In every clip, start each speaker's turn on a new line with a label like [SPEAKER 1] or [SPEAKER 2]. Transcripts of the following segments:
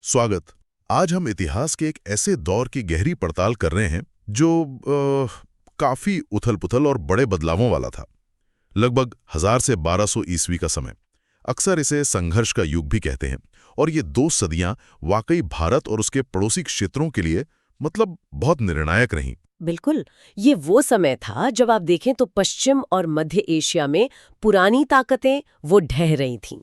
[SPEAKER 1] स्वागत। आज हम इतिहास के एक ऐसे दौर की गहरी पड़ताल कर रहे हैं जो काफी उथल-पुथल और बड़े बदलावों वाला था। लगभग 1000 से 1200 ईस्वी का समय। अक्सर इसे संघर्ष का युग भी कहते हैं और ये 2 सदियां वाकई भारत और उसके पड़ोसी क्षेत्रों के लिए बहुत निर्णायक रहीं।
[SPEAKER 2] बिल्कुल। ये वो समय था जब आप देखें तो पश्चिम और मध्य एशिया में पुरानी ताकतें वो ढह रही थीं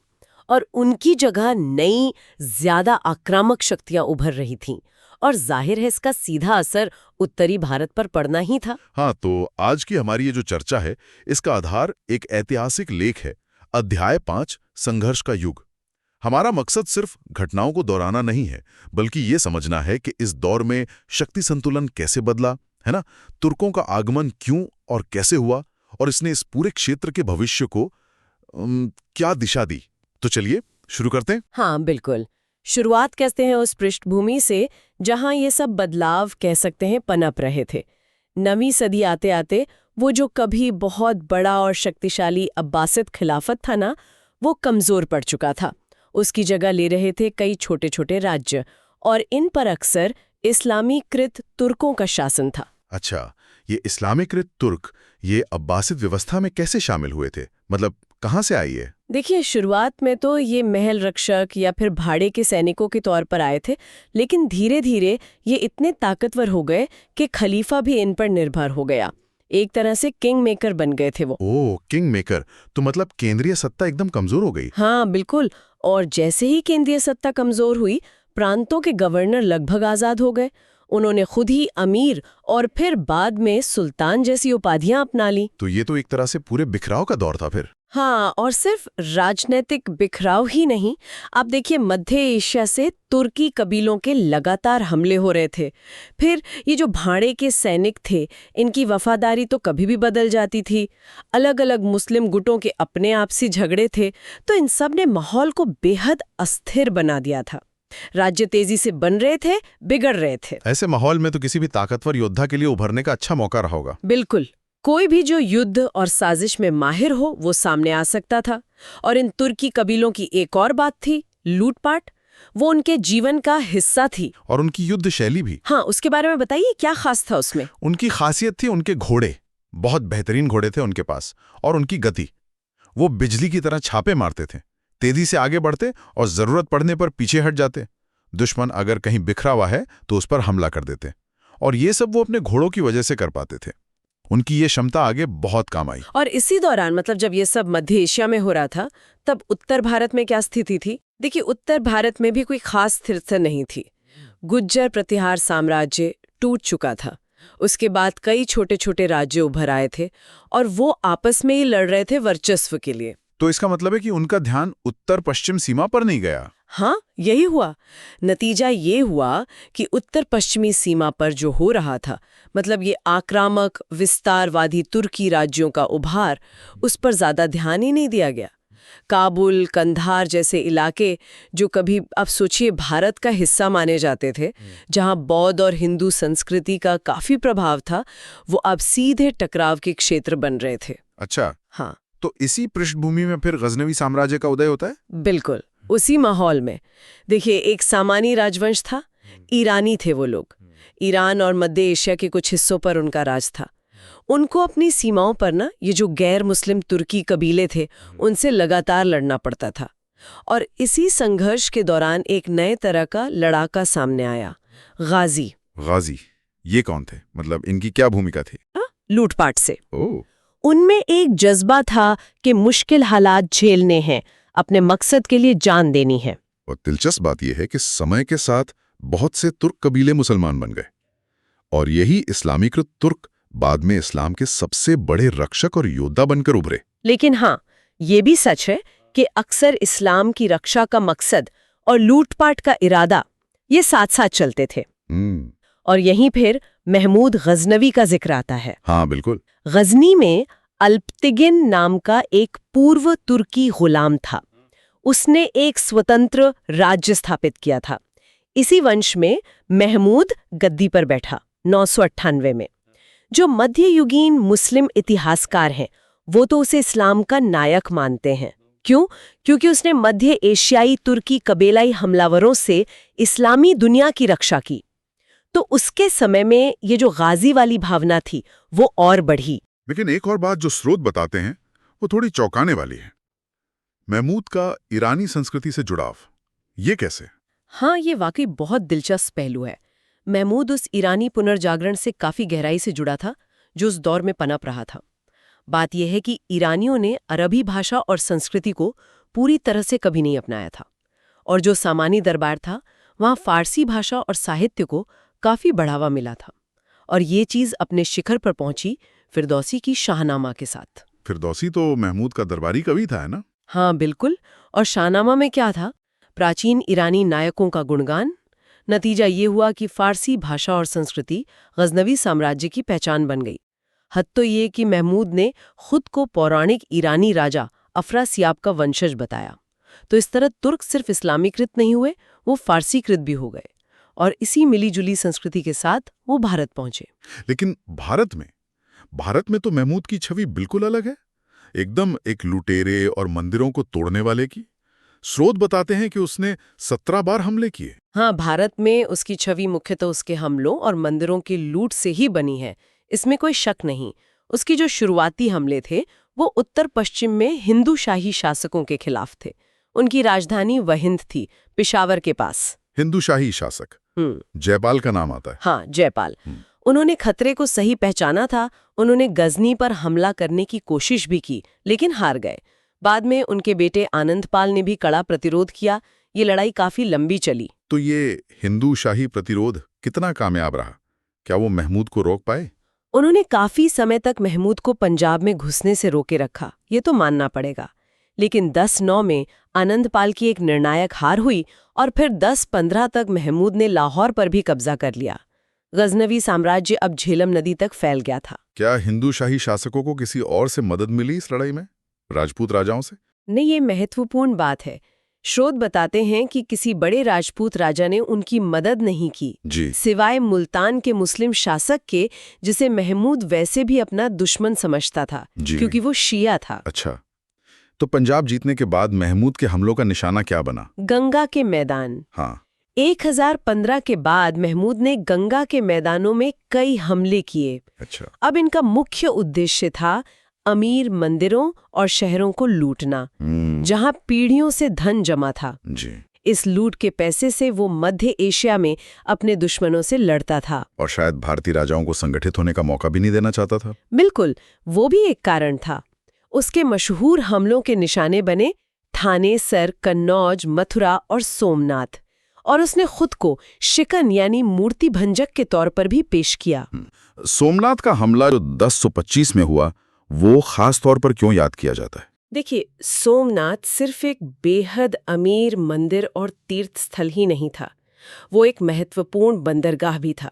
[SPEAKER 2] और उनकी जगह नई ज्यादा आक्रामक शक्तियां उभर रही थीं और जाहिर है इसका सीधा असर उत्तरी भारत पर पड़ना ही था।
[SPEAKER 1] हाँ, तो आज की हमारी ये जो चर्चा है, इसका आधार एक ऐतिहासिक लेख है, अध्याय 5, संघर्ष का युग। हमारा मकसद सिर्फ घटनाओं को दोहराना नहीं है, बल्कि ये समझना है कि इस दौर में शक्ति संतुलन कैसे बदला, है ना? तुर्कों का आगमन क्यों और कैसे हुआ, और इसने इस पूरे क्षेत्र के भविष्य को क्या दिशा दी। तो चलिए शुरू करते हैं।
[SPEAKER 2] हाँ बिल्कुल। शुरुआत कहते हैं उस पृष्ठभूमि से जहां ये सब बदलाव कह सकते हैं पनप रहे थे। 9वीं सदी आते आते वो जो कभी बहुत बड़ा और शक्तिशाली अब्बासिद खिलाफत था ना, वो कमजोर पड़ चुका था। उसकी जगह ले रहे थे कई छोटे छोटे राज्य और इन पर अक्सर इस्लामीकृत तुर्कों का शासन था।
[SPEAKER 1] अच्छा, ये इस्लामीकृत तुर्क ये अब्बासिद व्यवस्था में कैसे शामिल हुए थे? कहाँ से आई है?
[SPEAKER 2] देखिए, शुरुआत में तो ये महल रक्षक या फिर भाड़े के सैनिकों के तौर पर आए थे, लेकिन धीरे धीरे ये इतने ताकतवर हो गए कि खलीफा भी इन पर निर्भर हो गया। एक तरह से किंग मेकर बन गए थे वो।
[SPEAKER 1] ओह, किंग मेकर। तो केंद्रीय सत्ता एकदम कमजोर हो गई।
[SPEAKER 2] हाँ बिल्कुल। और जैसे ही केंद्रीय सत्ता कमजोर हुई, प्रांतों के गवर्नर लगभग आजाद हो गए। उन्होंने खुद ही अमीर और फिर बाद में सुल्तान जैसी उपाधियां अपना ली।
[SPEAKER 1] तो ये तो एक तरह से पूरे बिखराव का दौर था फिर।
[SPEAKER 2] हाँ, और सिर्फ राजनीतिक बिखराव ही नहीं, आप देखिए मध्य एशिया से तुर्की कबीलों के लगातार हमले हो रहे थे। फिर ये जो भाड़े के सैनिक थे, इनकी वफादारी तो कभी भी बदल जाती थी। अलग अलग मुस्लिम गुटों के अपने आपसी झगड़े थे, तो इन सब ने माहौल को बेहद अस्थिर बना दिया था। राज्य तेजी से बन रहे थे, बिगड़ रहे थे।
[SPEAKER 1] ऐसे माहौल में तो किसी भी ताकतवर योद्धा के लिए उभरने का अच्छा मौका रहा होगा।
[SPEAKER 2] बिल्कुल। कोई भी जो युद्ध और साजिश में माहिर हो वो सामने आ सकता था। और इन तुर्की कबीलों की एक और बात थी, लूटपाट। वो उनके जीवन का हिस्सा थी।
[SPEAKER 1] और उनकी युद्ध शैली भी।
[SPEAKER 2] हाँ, उसके बारे में बताइए, क्या खास था उसमें?
[SPEAKER 1] उनकी खासियत थी उनके घोड़े। बहुत बेहतरीन घोड़े थे उनके पास। और उनकी गति, वो बिजली की तरह छापे मारते थे, तेजी से आगे बढ़ते और जरूरत पड़ने पर पीछे हट जाते। दुश्मन अगर कहीं बिखरा हुआ है तो उस पर हमला कर देते। और ये सब वो अपने घोड़ों की वजह से कर पाते थे। उनकी ये क्षमता आगे बहुत काम आई।
[SPEAKER 2] और इसी दौरान जब ये सब मध्य एशिया में हो रहा था, तब उत्तर भारत में क्या स्थिति थी? देखिए, उत्तर भारत में भी कोई खास स्थिरता नहीं थी। गुज्जर प्रतिहार साम्राज्य टूट चुका था। उसके बाद कई छोटे छोटे राज्य उभर आए थे और वो आपस में ही लड़ रहे थे वर्चस्व के लिए।
[SPEAKER 1] तो इसका मतलब है कि उनका ध्यान उत्तर पश्चिम सीमा पर नहीं गया।
[SPEAKER 2] हाँ, यही हुआ। नतीजा ये हुआ कि उत्तर पश्चिमी सीमा पर जो हो रहा था, ये आक्रामक विस्तारवादी तुर्की राज्यों का उभार, उस पर ज्यादा ध्यान ही नहीं दिया गया। काबुल, कंधार जैसे इलाके जो कभी आप सोचिए भारत का हिस्सा माने जाते थे, जहां बौद्ध और हिंदू संस्कृति का काफी प्रभाव था, वो अब सीधे टकराव के क्षेत्र बन रहे थे।
[SPEAKER 1] अच्छा,
[SPEAKER 2] हाँ।
[SPEAKER 1] तो इसी पृष्ठभूमि में फिर गजनवी साम्राज्य का उदय होता है?
[SPEAKER 2] बिल्कुल, उसी माहौल में। देखिए, एक सामानी राजवंश था, ईरानी थे वो लोग। ईरान और मध्य एशिया के कुछ हिस्सों पर उनका राज था। उनको अपनी सीमाओं पर ये जो गैर मुस्लिम तुर्की कबीले थे, उनसे लगातार लड़ना पड़ता था। और इसी संघर्ष के दौरान एक नए तरह का लड़ाका सामने आया, गाजी।
[SPEAKER 1] गाजी, ये कौन थे? इनकी क्या भूमिका थी?
[SPEAKER 2] लूटपाट से।
[SPEAKER 1] ओह।
[SPEAKER 2] उनमें एक जज्बा था कि मुश्किल हालात झेलने हैं, अपने मकसद के लिए जान देनी है।
[SPEAKER 1] और दिलचस्प बात यह है कि समय के साथ बहुत से तुर्क कबीले मुसलमान बन गए और यही इस्लामीकृत तुर्क बाद में इस्लाम के सबसे बड़े रक्षक और योद्धा बनकर उभरे।
[SPEAKER 2] लेकिन हाँ, ये भी सच है कि अक्सर इस्लाम की रक्षा का मकसद और लूटपाट का इरादा ये साथ साथ चलते थे। और यहीं फिर महमूद गजनवी का जिक्र आता है।
[SPEAKER 1] हाँ बिल्कुल।
[SPEAKER 2] गजनी में अल्पतिगिन नाम का एक पूर्व तुर्की गुलाम था। उसने एक स्वतंत्र राज्य स्थापित किया था। इसी वंश में महमूद गद्दी पर बैठा 998 में। जो मध्ययुगीन मुस्लिम इतिहासकार हैं, वो तो उसे इस्लाम का नायक मानते हैं। क्यों? क्योंकि उसने मध्य एशियाई तुर्की कबीलाई हमलावरों से इस्लामी दुनिया की रक्षा की। तो उसके समय में ये जो गाजी वाली भावना थी वो और बढ़ी।
[SPEAKER 1] लेकिन एक और बात जो स्रोत बताते हैं वो थोड़ी चौंकाने वाली है। महमूद का ईरानी संस्कृति से जुड़ाव, ये कैसे?
[SPEAKER 2] हाँ, ये वाकई बहुत दिलचस्प पहलू है। महमूद उस ईरानी पुनर्जागरण से काफी गहराई से जुड़ा था जो उस दौर में पनप रहा था। बात यह है कि ईरानियों ने अरबी भाषा और संस्कृति को पूरी तरह से कभी नहीं अपनाया था, और जो सामानी दरबार था वहाँ फारसी भाषा और साहित्य को काफी बढ़ावा मिला था। और ये चीज अपने शिखर पर पहुंची फिरदौसी की शाहनामा के साथ।
[SPEAKER 1] फिरदौसी तो महमूद का दरबारी कवि था, है ना?
[SPEAKER 2] हाँ बिल्कुल। और शाहनामा में क्या था? प्राचीन ईरानी नायकों का गुणगान। नतीजा ये हुआ कि फारसी भाषा और संस्कृति गजनवी साम्राज्य की पहचान बन गई। हद तो ये कि महमूद ने खुद को पौराणिक ईरानी राजा अफरासियाब का वंशज बताया। तो इस तरह तुर्क सिर्फ इस्लामीकृत नहीं हुए, वो फारसीकृत भी हो गए, और इसी मिली-जुली संस्कृति के साथ वो भारत पहुंचे।
[SPEAKER 1] लेकिन भारत में तो महमूद की छवि बिल्कुल अलग है, एकदम एक लुटेरे और मंदिरों को तोड़ने वाले की। स्रोत बताते हैं कि उसने 17 बार हमले किए।
[SPEAKER 2] हाँ, भारत में उसकी छवि मुख्यतः उसके हमलों और मंदिरों की लूट से ही बनी है, इसमें कोई शक नहीं। उसकी जो शुरुआती हमले थे वो उत्तर पश्चिम में हिंदू शाही शासकों के खिलाफ थे। उनकी राजधानी वहिंद थी, पेशावर के पास।
[SPEAKER 1] हिंदू शाही शासक, जयपाल का नाम आता है।
[SPEAKER 2] हाँ, जयपाल। उन्होंने खतरे को सही पहचाना था। उन्होंने गजनी पर हमला करने की कोशिश भी की, लेकिन हार गए। बाद में उनके बेटे आनंदपाल ने भी कड़ा प्रतिरोध किया। ये लड़ाई काफी लंबी चली।
[SPEAKER 1] तो ये हिंदू शाही प्रतिरोध कितना कामयाब रहा? क्या वो महमूद को रोक पाए?
[SPEAKER 2] उन्होंने काफी समय तक महमूद को पंजाब में घुसने से रोके रखा, ये तो मानना पड़ेगा। लेकिन 10-9 में आनंदपाल की एक निर्णायक हार हुई, और फिर 10-15 तक महमूद ने लाहौर पर भी कब्जा कर लिया। गजनवी साम्राज्य अब झेलम नदी तक फैल गया था।
[SPEAKER 1] क्या हिंदू शाही शासकों को किसी और से मदद मिली इस लड़ाई में? राजपूत राजाओं से?
[SPEAKER 2] नहीं, ये महत्वपूर्ण बात है। स्रोत बताते हैं कि किसी बड़े राजपूत राजा ने उनकी मदद नहीं की
[SPEAKER 1] जी।
[SPEAKER 2] सिवाय मुल्तान के मुस्लिम शासक के, जिसे महमूद वैसे भी अपना दुश्मन समझता था क्योंकि वो शिया था।
[SPEAKER 1] अच्छा, तो पंजाब जीतने के बाद महमूद के हमलों का निशाना क्या बना?
[SPEAKER 2] गंगा के मैदान।
[SPEAKER 1] हाँ,
[SPEAKER 2] 1015 के बाद महमूद ने गंगा के मैदानों में कई हमले किए।
[SPEAKER 1] अच्छा।
[SPEAKER 2] अब इनका मुख्य उद्देश्य था अमीर मंदिरों और शहरों को लूटना, जहां पीढ़ियों से धन जमा था।
[SPEAKER 1] जी।
[SPEAKER 2] इस लूट के पैसे से वो मध्य एशिया में अपने दुश्मनों से लड़ता था।
[SPEAKER 1] और शायद भारतीय राजाओं को संगठित होने का मौका भी नहीं देना चाहता था।
[SPEAKER 2] बिल्कुल, वो भी एक कारण था। उसके मशहूर हमलों के निशाने बने थानेसर, कन्नौज, मथुरा और सोमनाथ। और उसने खुद को शिकन यानी मूर्ति भंजक के तौर पर भी पेश किया।
[SPEAKER 1] सोमनाथ का हमला जो 1025 में हुआ, वो खास तौर पर क्यों याद किया जाता है?
[SPEAKER 2] देखिए, सोमनाथ सिर्फ एक बेहद अमीर मंदिर और तीर्थ स्थल ही नहीं था, वो एक महत्वपूर्ण बंदरगाह भी था।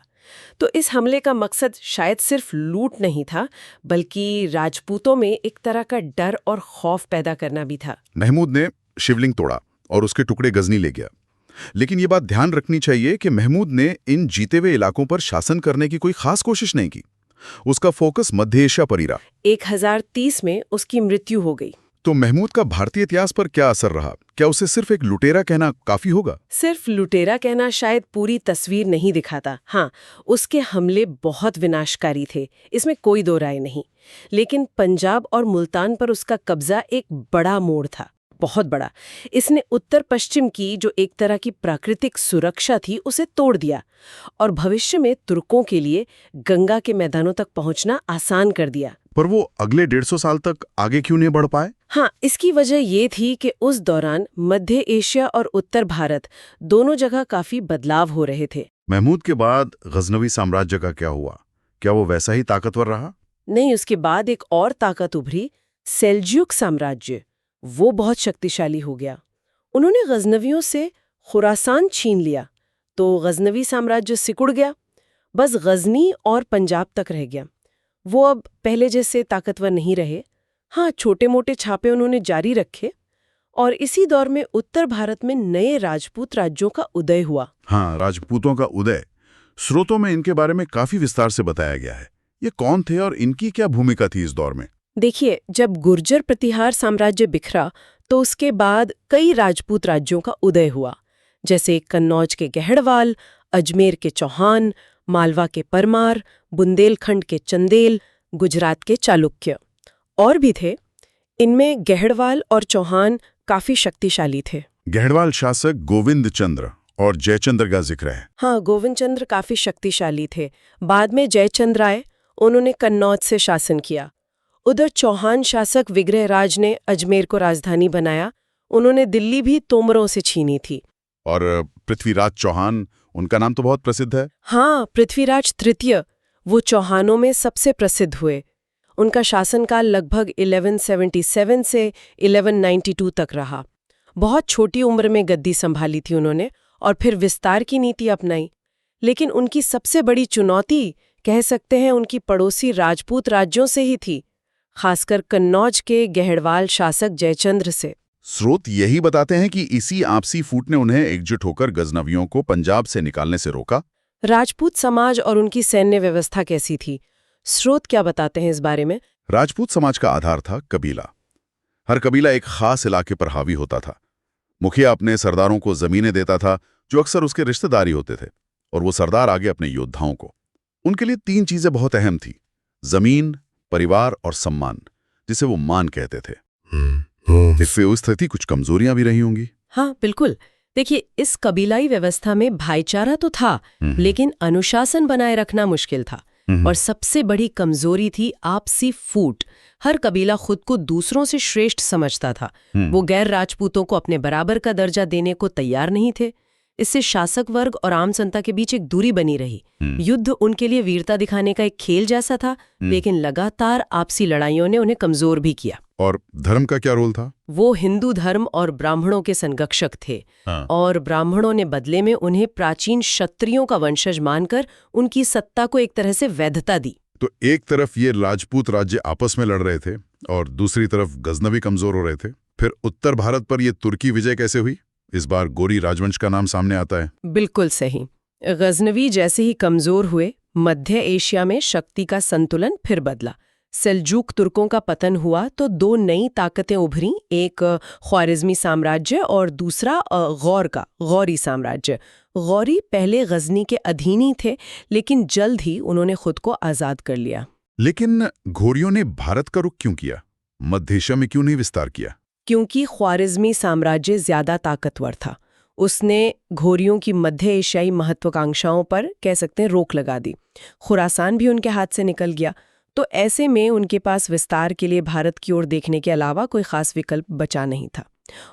[SPEAKER 2] तो इस हमले का मकसद शायद सिर्फ लूट नहीं था, बल्कि राजपूतों में एक तरह का डर और खौफ पैदा करना भी था।
[SPEAKER 1] महमूद ने शिवलिंग तोड़ा और उसके टुकड़े गजनी ले गया। लेकिन ये बात ध्यान रखनी चाहिए कि महमूद ने इन जीते हुए इलाकों पर शासन करने की कोई खास कोशिश नहीं की। उसका फोकस मध्य एशिया पर ही रहा।
[SPEAKER 2] 1030 में उसकी मृत्यु हो गई।
[SPEAKER 1] तो महमूद का भारतीय इतिहास पर क्या असर रहा? क्या उसे सिर्फ एक लुटेरा कहना काफी होगा?
[SPEAKER 2] सिर्फ लुटेरा कहना शायद पूरी तस्वीर नहीं दिखाता। हाँ, उसके हमले बहुत विनाशकारी थे, इसमें कोई दो राय नहीं। लेकिन पंजाब और मुल्तान पर उसका कब्जा एक बड़ा मोड़ था, बहुत बड़ा। इसने उत्तर पश्चिम की जो एक तरह की प्राकृतिक सुरक्षा थी उसे तोड़ दिया, और भविष्य में तुर्कों के लिए गंगा के मैदानों तक पहुंचना आसान कर दिया।
[SPEAKER 1] पर वो अगले 150 साल तक आगे क्यों नहीं बढ़ पाए?
[SPEAKER 2] हाँ, इसकी वजह ये थी कि उस दौरान मध्य एशिया और उत्तर भारत दोनों जगह काफी बदलाव हो रहे थे।
[SPEAKER 1] महमूद के बाद गजनवी साम्राज्य का क्या हुआ? क्या वो वैसा ही ताकतवर रहा?
[SPEAKER 2] नहीं, उसके बाद एक और ताकत उभरी, सेल्जुक साम्राज्य। वो बहुत शक्तिशाली हो गया। उन्होंने गजनवियों से खुरासान छीन लिया, तो गजनवी साम्राज्य सिकुड़ गया, बस गजनी और पंजाब तक रह गया। वो अब पहले जैसे ताकतवर नहीं रहे। हाँ, छोटे मोटे छापे उन्होंने जारी रखे, और इसी दौर में उत्तर भारत में नए राजपूत राज्यों का उदय हुआ।
[SPEAKER 1] हाँ, राजपूतों का उदय। स्रोतों में इनके बारे में काफी विस्तार से बताया गया है। ये कौन थे और इनकी क्या भूमिका थी इस दौर में?
[SPEAKER 2] देखिए, जब गुर्जर प्रतिहार साम्राज्य बिखरा तो उसके बाद कई राजपूत राज्यों का उदय हुआ, जैसे कन्नौज के गहड़वाल, अजमेर के चौहान, मालवा के परमार, बुंदेलखंड के चंदेल, गुजरात के चालुक्य। और भी थे। इनमें गहड़वाल और चौहान काफी शक्तिशाली थे।
[SPEAKER 1] गहड़वाल शासक गोविंद चंद्र और जयचंद्र का जिक्र है।
[SPEAKER 2] हाँ, गोविंद चंद्र काफी शक्तिशाली थे। बाद में जयचंद्र आए, उन्होंने कन्नौज से शासन किया। उधर चौहान शासक विग्रहराज ने अजमेर को राजधानी बनाया। उन्होंने दिल्ली भी तोमरों से छीनी थी।
[SPEAKER 1] और पृथ्वीराज चौहान, उनका नाम तो बहुत प्रसिद्ध है।
[SPEAKER 2] हाँ, पृथ्वीराज तृतीय, वो चौहानों में सबसे प्रसिद्ध हुए। उनका शासनकाल लगभग 1177 से 1192 तक रहा। बहुत छोटी उम्र में गद्दी संभाली थी उन्होंने और फिर विस्तार की नीति अपनाई। लेकिन उनकी सबसे बड़ी चुनौती, कह सकते हैं, उनकी पड़ोसी राजपूत राज्यों से ही थी, खासकर कन्नौज के गहड़वाल शासक जयचंद्र से।
[SPEAKER 1] स्रोत यही बताते हैं कि इसी आपसी फूट ने उन्हें एकजुट होकर गजनवियों को पंजाब से निकालने से रोका।
[SPEAKER 2] राजपूत समाज और उनकी सैन्य व्यवस्था कैसी थी? स्रोत क्या बताते हैं इस बारे में?
[SPEAKER 1] राजपूत समाज का आधार था कबीला। हर कबीला एक खास इलाके पर हावी होता था। मुखिया अपने सरदारों को जमीनें देता था, जो अक्सर उसके रिश्तेदारी होते थे, और वो सरदार आगे अपने योद्धाओं को। उनके लिए 3 चीजें बहुत अहम थी: जमीन, परिवार और सम्मान, जिसे वो मान कहते थे। इस व्यवस्था कुछ कमजोरियां भी रही होंगी।
[SPEAKER 2] हाँ, बिल्कुल। देखिए, इस कबीलाई व्यवस्था में भाईचारा तो था, लेकिन अनुशासन बनाए रखना मुश्किल था। और सबसे बड़ी कमजोरी थी आपसी फूट। हर कबीला खुद को दूसरों से श्रेष्ठ समझता था। वो गैर राजपूतों को अपने बराबर का दर्जा देने को तैयार नहीं थे। इससे शासक वर्ग और आम जनता के बीच एक दूरी बनी रही। युद्ध उनके लिए वीरता दिखाने का एक खेल जैसा था, लेकिन लगातार आपसी लड़ाइयों ने उन्हें कमजोर भी किया।
[SPEAKER 1] और धर्म का क्या रोल था?
[SPEAKER 2] वो हिंदू धर्म और ब्राह्मणों के संरक्षक थे। और ब्राह्मणों ने बदले में उन्हें प्राचीन क्षत्रियों का वंशज मानकर उनकी सत्ता को एक तरह से वैधता दी।
[SPEAKER 1] तो एक तरफ ये राजपूत राज्य आपस में लड़ रहे थे और दूसरी तरफ गजनवी कमजोर हो रहे थे। फिर उत्तर भारत पर यह तुर्की विजय कैसे हुई? इस बार गोरी राजवंश का नाम सामने आता है।
[SPEAKER 2] बिल्कुल सही। गजनवी जैसे ही कमजोर हुए, मध्य एशिया में शक्ति का संतुलन फिर बदला। सेल्जूक तुर्कों का पतन हुआ तो 2 नई ताकतें उभरी, एक ख्वारिज़मी साम्राज्य और दूसरा गौरी साम्राज्य। गौरी पहले गजनी के अधीन ही थे, लेकिन जल्द ही उन्होंने खुद को आज़ाद कर लिया।
[SPEAKER 1] लेकिन घोरियों ने भारत का रुख क्यों किया? मध्य एशिया में क्यों नहीं विस्तार किया?
[SPEAKER 2] क्योंकि ख्वारिज़मी साम्राज्य ज्यादा ताकतवर था। उसने घोरियों की मध्य एशियाई महत्वाकांक्षाओं पर, कह सकते हैं, रोक लगा दी। खुरासान भी उनके हाथ से निकल गया। तो ऐसे में उनके पास विस्तार के लिए भारत की ओर देखने के अलावा कोई खास विकल्प बचा नहीं था।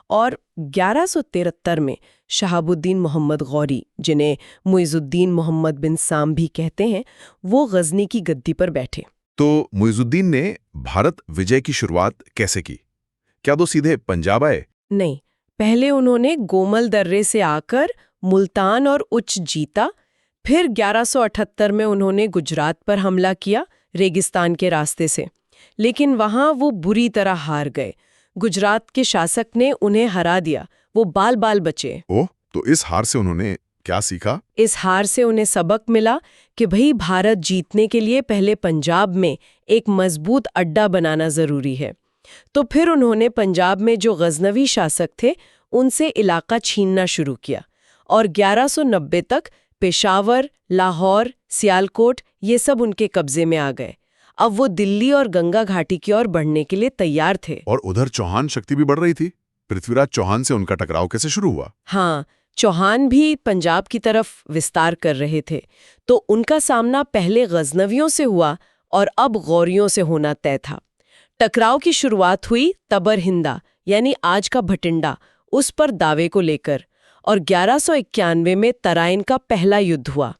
[SPEAKER 2] और 1173 में शहाबुद्दीन मोहम्मद गौरी, जिन्हें मुइजुद्दीन मोहम्मद बिन साम भी कहते हैं, वो गजनी की गद्दी पर बैठे।
[SPEAKER 1] तो मुइजुद्दीन ने भारत विजय की शुरुआत कैसे की? क्या वो सीधे पंजाब आए?
[SPEAKER 2] नहीं, पहले उन्होंने गोमल दर्रे से आकर मुल्तान और उच्च जीता। फिर 1178 में उन्होंने गुजरात पर हमला किया, रेगिस्तान के रास्ते से। लेकिन वहां वो बुरी तरह हार गए। गुजरात के शासक ने उन्हें हरा दिया। वो बाल बाल बचे।
[SPEAKER 1] ओह, तो इस हार से उन्होंने क्या सीखा?
[SPEAKER 2] इस हार से उन्हें सबक मिला कि भाई, भारत जीतने के लिए पहले पंजाब में एक मजबूत अड्डा बनाना जरूरी है। तो फिर उन्होंने पंजाब में जो गजनवी शासक थे, उनसे इलाका छीनना शुरू किया। और 1190 तक पेशावर, लाहौर, सियालकोट, ये सब उनके कब्जे में आ गए। अब वो दिल्ली और गंगा घाटी की ओर बढ़ने के लिए तैयार थे।
[SPEAKER 1] और उधर चौहान शक्ति भी बढ़ रही थी। पृथ्वीराज चौहान से उनका टकराव कैसे शुरू हुआ?
[SPEAKER 2] हाँ, चौहान भी पंजाब की तरफ विस्तार कर रहे थे। तो उनका सामना पहले गजनवियों से हुआ और अब गौरियों से होना तय था। टकराव की शुरुआत हुई तबर हिंदा, यानी आज का भटिंडा, उस पर दावे को लेकर। और 1191 में तराइन का पहला युद्ध हुआ।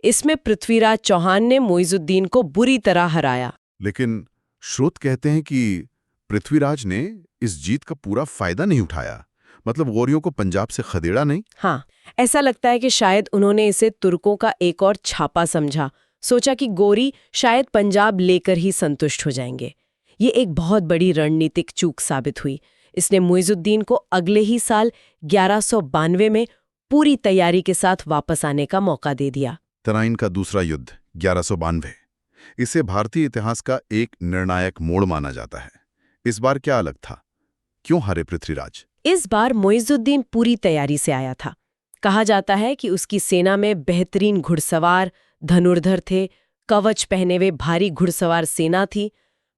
[SPEAKER 2] इसमें पृथ्वीराज चौहान ने मुइजुद्दीन को बुरी तरह हराया।
[SPEAKER 1] लेकिन स्रोत कहते हैं कि पृथ्वीराज ने इस जीत का पूरा फायदा नहीं उठाया। मतलब गौरियों को पंजाब से खदेड़ा नहीं।
[SPEAKER 2] हाँ, ऐसा लगता है कि शायद उन्होंने इसे तुर्कों का एक और छापा समझा। सोचा कि गौरी शायद पंजाब लेकर ही संतुष्ट हो जाएंगे। ये एक बहुत बड़ी रणनीतिक चूक साबित हुई। इसने मुइजुद्दीन को अगले ही साल 1192 में पूरी तैयारी के साथ वापस आने का मौका दे दिया।
[SPEAKER 1] तराइन का दूसरा युद्ध 1192, इसे भारतीय इतिहास का एक निर्णायक मोड़ माना जाता है। इस बार क्या अलग था? क्यों हारे पृथ्वीराज?
[SPEAKER 2] इस बार मुइजुद्दीन पूरी तैयारी से आया था। कहा जाता है कि उसकी सेना में बेहतरीन घुड़सवार, धनुर्धर थे, कवच पहने हुए भारी घुड़सवार सेना थी।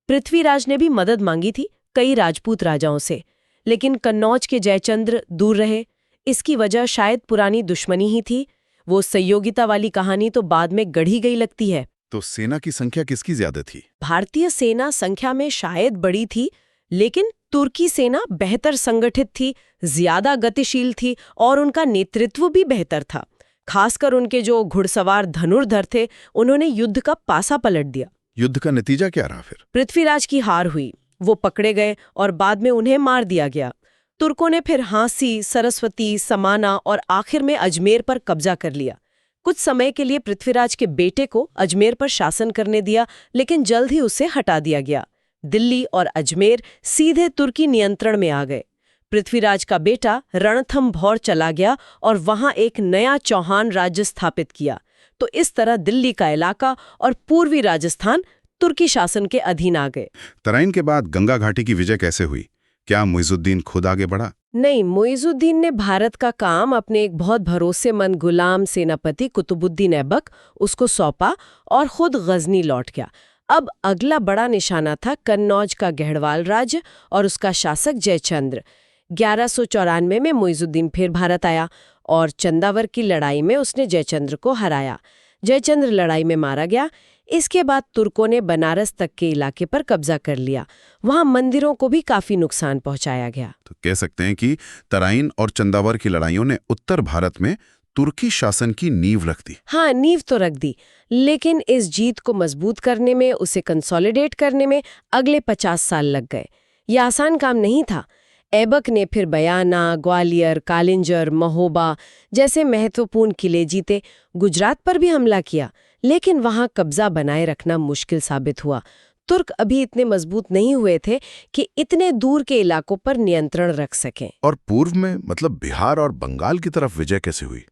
[SPEAKER 2] पृथ्वीराज ने भी मदद मांगी थी कई राजपूत राजाओं से, लेकिन कन्नौज के जयचंद्र दूर रहे। इसकी वजह शायद पुरानी दुश्मनी ही थी। वो संयोगिता वाली कहानी तो बाद में गढ़ी गई लगती है।
[SPEAKER 1] तो सेना की संख्या किसकी ज्यादा थी?
[SPEAKER 2] भारतीय सेना संख्या में शायद बड़ी थी, लेकिन तुर्की सेना बेहतर संगठित थी, ज्यादा गतिशील थी और उनका नेतृत्व भी बेहतर था। खासकर उनके जो घुड़सवार धनुर्धर थे, उन्होंने युद्ध का पासा पलट दिया।
[SPEAKER 1] युद्ध का नतीजा क्या रहा फिर?
[SPEAKER 2] पृथ्वीराज की हार हुई, वो पकड़े गए और बाद में उन्हें मार दिया गया। तुर्कों ने फिर हांसी, सरस्वती, समाना और आखिर में अजमेर पर कब्जा कर लिया। कुछ समय के लिए पृथ्वीराज के बेटे को अजमेर पर शासन करने दिया, लेकिन जल्द ही उसे हटा दिया गया। दिल्ली और अजमेर सीधे तुर्की नियंत्रण में आ गए। पृथ्वीराज का बेटा रणथंभौर चला गया और वहां एक नया चौहान राज्य स्थापित किया। तो इस तरह दिल्ली का इलाका और पूर्वी राजस्थान तुर्की शासन के अधीन आ गए।
[SPEAKER 1] तराइन के बाद गंगा घाटी की विजय कैसे हुई? क्या मुइजुद्दीन खुद आगे बढ़ा?
[SPEAKER 2] नहीं, मुइजुद्दीन ने भारत का काम अपने एक बहुत भरोसेमंद गुलाम सेनापति कुतुबुद्दीन ऐबक उसको सौंपा और खुद गजनी लौट गया। अब अगला बड़ा निशाना था कन्नौज का गढ़वाल राज्य और उसका शासक जयचंद्र। 1194 में मुइजुद्दीन फिर भारत आया और चंदावर की लड़ाई में उसने जयचंद्र को हराया। जयचंद्र लड़ाई में मारा गया। इसके बाद तुर्कों ने बनारस तक के इलाके पर कब्जा कर लिया। वहां मंदिरों को भी काफी नुकसान पहुंचाया गया।
[SPEAKER 1] तो कह सकते हैं कि तराइन और चंदावर की लड़ाइयों ने उत्तर भारत में तुर्की शासन की नींव रख दी।
[SPEAKER 2] हाँ, नींव तो रख दी, लेकिन इस जीत को मजबूत करने में, उसे कंसोलिडेट करने में अगले 50 साल लग गए। यह आसान काम नहीं था। ऐबक ने फिर बयाना, ग्वालियर, कालिंजर, महोबा जैसे महत्वपूर्ण किले जीते। गुजरात पर भी हमला किया, लेकिन वहां कब्जा बनाए रखना मुश्किल साबित हुआ। तुर्क अभी इतने मजबूत नहीं हुए थे कि इतने दूर के इलाकों पर नियंत्रण रख सकें।
[SPEAKER 1] और पूर्व में मतलब बिहार और बंगाल की तरफ विजय कैसे हुई?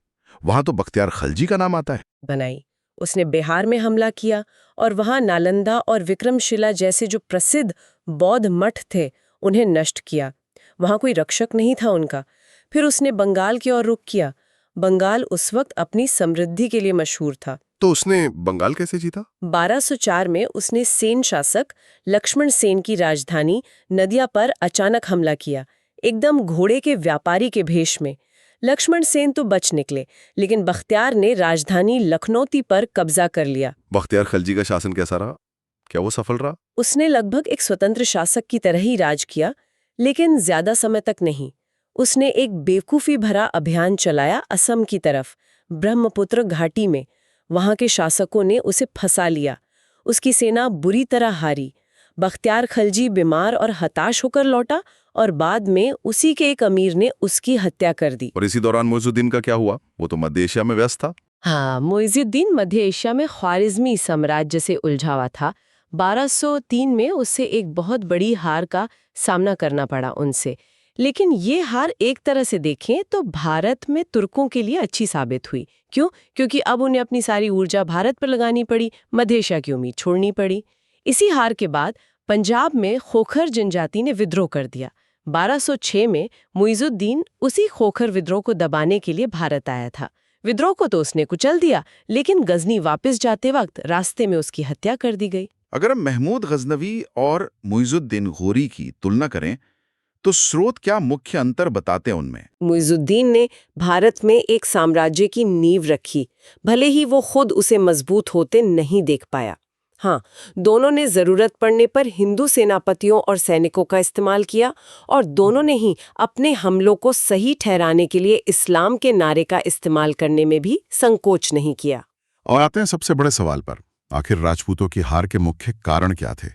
[SPEAKER 1] वहां तो बख्तियार खलजी का नाम आता है।
[SPEAKER 2] बनाई उसने बिहार में हमला किया और वहां नालंदा और विक्रमशिला जैसे जो प्रसिद्ध बौद्ध मठ थे उन्हें नष्ट किया। वहां कोई रक्षक नहीं था उनका। फिर उसने बंगाल की ओर रुख किया। बंगाल उस वक्त अपनी समृद्धि के लिए मशहूर था।
[SPEAKER 1] तो उसने बंगाल कैसे जीता?
[SPEAKER 2] 1204 में उसने सेन शासक लक्ष्मण सेन की राजधानी नदिया पर अचानक हमला किया, एकदम घोड़े के व्यापारी के भेष में। लक्ष्मण सेन तो बच निकले, लेकिन बख्तियार ने राजधानी लखनौती पर कब्जा कर लिया।
[SPEAKER 1] बख्तियार खलजी का शासन कैसा रहा? क्या वो सफल रहा?
[SPEAKER 2] उसने लगभग एक स्वतंत्र शासक की तरह ही राज किया, लेकिन ज्यादा समय तक नहीं। उसने एक बेवकूफी भरा अभियान चलाया असम की तरफ, ब्रह्मपुत्र घाटी में। वहां के शासकों ने उसे फंसा लिया। उसकी सेना बुरी तरह हारी। बख्तियार खलजी बीमार और हताश होकर लौटा और बाद में उसी के एक अमीर ने उसकी हत्या कर दी।
[SPEAKER 1] और इसी दौरान मुइजुद्दीन का क्या हुआ? वो तो मध्य एशिया में व्यस्त था।
[SPEAKER 2] हाँ, मुइजुद्दीन मध्य एशिया में ख्वारिज़मी साम्राज्य से उलझा हुआ था। 1203 में उसे एक बहुत बड़ी हार का सामना करना पड़ा उनसे। लेकिन ये हार एक तरह से देखें तो भारत में तुर्कों के लिए अच्छी साबित हुई। क्यों? क्योंकि अब उन्हें अपनी सारी ऊर्जा भारत पर लगानी पड़ी, मध्य एशिया की उम्मीद छोड़नी पड़ी। इसी हार के बाद पंजाब में खोखर जनजाति ने विद्रोह कर दिया। 1206 में मुइजुद्दीन उसी खोखर विद्रोह को दबाने के लिए भारत आया था। विद्रोह को तो उसने कुचल दिया, लेकिन गजनी वापस जाते वक्त रास्ते में उसकी हत्या कर दी गई।
[SPEAKER 1] अगर हम महमूद गजनवी और मुइजुद्दीन गोरी की तुलना करें तो स्रोत क्या मुख्य अंतर बताते हैं उनमें?
[SPEAKER 2] मुइजुद्दीन ने भारत में एक साम्राज्य की नींव रखी, भले ही वो खुद उसे मजबूत होते नहीं देख पाया। हाँ, दोनों ने जरूरत पड़ने पर हिंदू सेनापतियों और सैनिकों का इस्तेमाल किया, और दोनों ने ही अपने हमलों को सही ठहराने के लिए इस्लाम के नारे का इस्तेमाल करने में भी संकोच नहीं किया।
[SPEAKER 1] और आते हैं सबसे बड़े सवाल पर, आखिर राजपूतों की हार के मुख्य कारण क्या थे?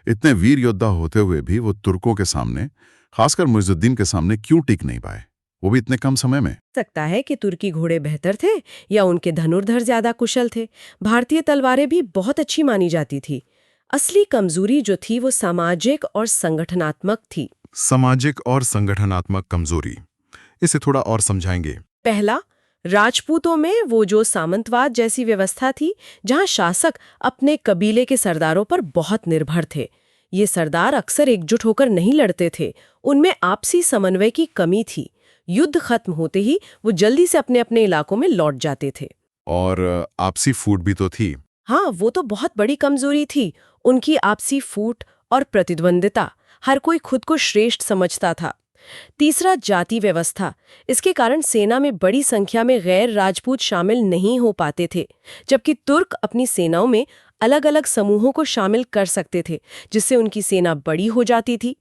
[SPEAKER 1] इतने वीर योद्धा होते हुए भी वो तुर्कों के सामने, खासकर मुइजुद्दीन के सामने क्यों टिक नहीं पाए, वो भी इतने कम समय में?
[SPEAKER 2] सकता है कि तुर्की घोड़े बेहतर थे या उनके धनुर्धर ज्यादा कुशल थे। भारतीय तलवारें भी बहुत अच्छी मानी जाती थी। असली कमजोरी जो थी वो सामाजिक और संगठनात्मक थी।
[SPEAKER 1] सामाजिक और संगठनात्मक कमजोरी, इसे थोड़ा और समझाएंगे।
[SPEAKER 2] पहला, राजपूतों में वो जो सामंतवाद जैसी व्यवस्था थी, जहां शासक अपने कबीले के सरदारों पर बहुत निर्भर थे। ये सरदार अक्सर एकजुट होकर नहीं लड़ते थे, उनमें आपसी समन्वय की कमी थी। युद्ध खत्म होते ही वो जल्दी से अपने अपने इलाकों में लौट जाते थे।
[SPEAKER 1] और आपसी फूट भी तो थी।
[SPEAKER 2] हाँ, वो तो बहुत बड़ी कमजोरी थी, उनकी आपसी फूट और प्रतिद्वंदिता। हर कोई खुद को श्रेष्ठ समझता था। तीसरा, जाति व्यवस्था। इसके कारण सेना में बड़ी संख्या में गैर राजपूत शामिल नहीं हो पाते थे, जबकि तुर्क अपनी सेनाओं में अलग अलग समूहों को शामिल कर सकते थे, जिससे उनकी सेना बड़ी हो जाती थी।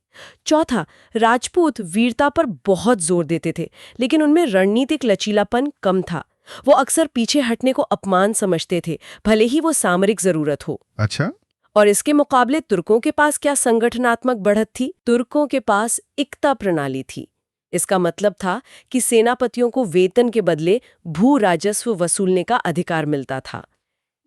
[SPEAKER 2] चौथा, राजपूत वीरता पर बहुत जोर देते थे, लेकिन उनमें रणनीतिक लचीलापन कम था। वो अक्सर पीछे हटने को अपमान समझते थे, भले ही वो सामरिक जरूरत हो।
[SPEAKER 1] अच्छा।
[SPEAKER 2] और इसके मुकाबले तुर्कों के पास क्या संगठनात्मक बढ़त थी? तुर्कों के पास इक्ता प्रणाली थी। इसका मतलब था कि सेनापतियों को वेतन के बदले भू राजस्व वसूलने का अधिकार मिलता था।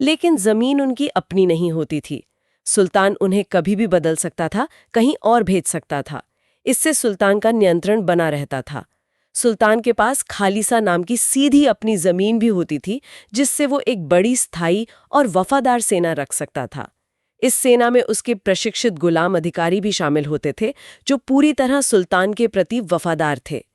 [SPEAKER 2] लेकिन जमीन उनकी अपनी नहीं होती थी। सुल्तान उन्हें कभी भी बदल सकता था, कहीं और भेज सकता था। इससे सुल्तान का नियंत्रण बना रहता था। सुल्तान के पास खालिसा नाम की सीधी अपनी जमीन भी होती थी, जिससे वो एक बड़ी स्थायी और वफादार सेना रख सकता था। इस सेना में उसके प्रशिक्षित गुलाम अधिकारी भी शामिल होते थे, जो पूरी तरह सुल्तान के प्रति वफादार थे।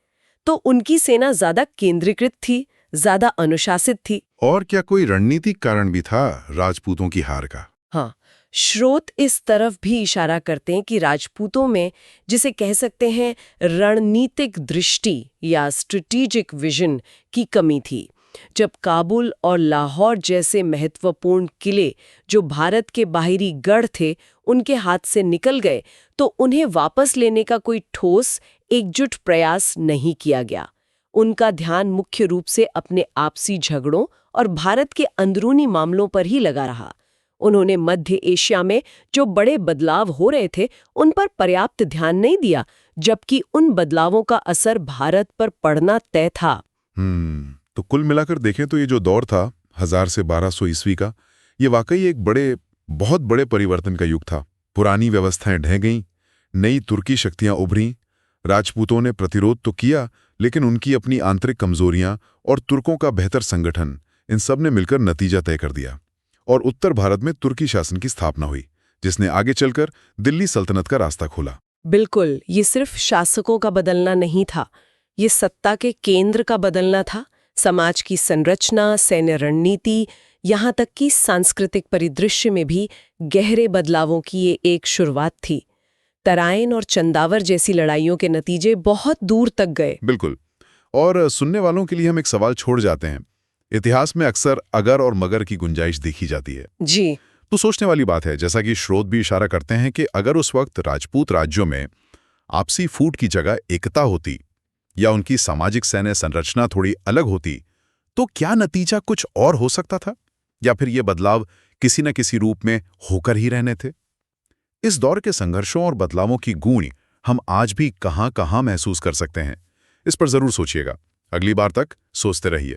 [SPEAKER 2] तो उनकी सेना ज्यादा केंद्रीकृत थी, ज्यादा अनुशासित थी।
[SPEAKER 1] और क्या कोई रणनीतिक कारण भी था राजपूतों की हार का?
[SPEAKER 2] हाँ, स्रोत इस तरफ भी इशारा करते हैं कि राजपूतों में, जिसे कह सकते हैं रणनीतिक दृष्टि या स्ट्रेटेजिक विजन की कमी थी। जब काबुल और लाहौर जैसे महत्वपूर्ण किले, जो भारत के बाहरी गढ़ थे, उनके हाथ से निकल गए, तो उन्हें वापस लेने का कोई ठोस एकजुट प्रयास नहीं किया गया। उनका ध्यान मुख्य रूप से अपने आपसी झगड़ों और भारत के अंदरूनी मामलों पर ही लगा रहा। उन्होंने मध्य एशिया में जो बड़े बदलाव हो रहे थे, उन पर पर्याप्त ध्यान नहीं दिया, जबकि उन बदलावों का असर भारत पर पड़ना तय था।
[SPEAKER 1] तो कुल मिलाकर देखें तो ये जो दौर था 1000 से 1200 ईस्वी का, ये वाकई एक बहुत बड़े परिवर्तन का युग था। पुरानी व्यवस्थाएं ढह गईं, नई तुर्की शक्तियां उभरीं। राजपूतों ने प्रतिरोध तो किया, लेकिन उनकी अपनी आंतरिक कमजोरियां और तुर्कों का बेहतर संगठन, इन सब ने मिलकर नतीजा तय कर दिया। और उत्तर भारत में तुर्की शासन की स्थापना हुई, जिसने आगे चलकर दिल्ली सल्तनत का रास्ता खोला।
[SPEAKER 2] बिल्कुल, ये सिर्फ शासकों का बदलना नहीं था, ये सत्ता के केंद्र का बदलना था। समाज की संरचना, सैन्य रणनीति, यहाँ तक कि सांस्कृतिक परिदृश्य में भी गहरे बदलावों की ये एक शुरुआत थी। तराइन और चंदावर जैसी लड़ाइयों के नतीजे बहुत दूर तक गए।
[SPEAKER 1] बिल्कुल। और सुनने वालों के लिए हम एक सवाल छोड़ जाते हैं। इतिहास में अक्सर अगर और मगर की गुंजाइश देखी जाती है।
[SPEAKER 2] जी।
[SPEAKER 1] तो सोचने वाली बात है, जैसा कि स्रोत भी इशारा करते हैं कि अगर उस वक्त राजपूत राज्यों में आपसी फूट की जगह एकता होती या उनकी सामाजिक सैन्य संरचना थोड़ी अलग होती, तो क्या नतीजा कुछ और हो सकता था, या फिर ये बदलाव किसी न किसी रूप में होकर ही रहने थे? इस दौर के संघर्षों और बदलावों की गूंज हम आज भी कहां-कहां महसूस कर सकते हैं, इस पर जरूर सोचिएगा। अगली बार तक सोचते रहिए।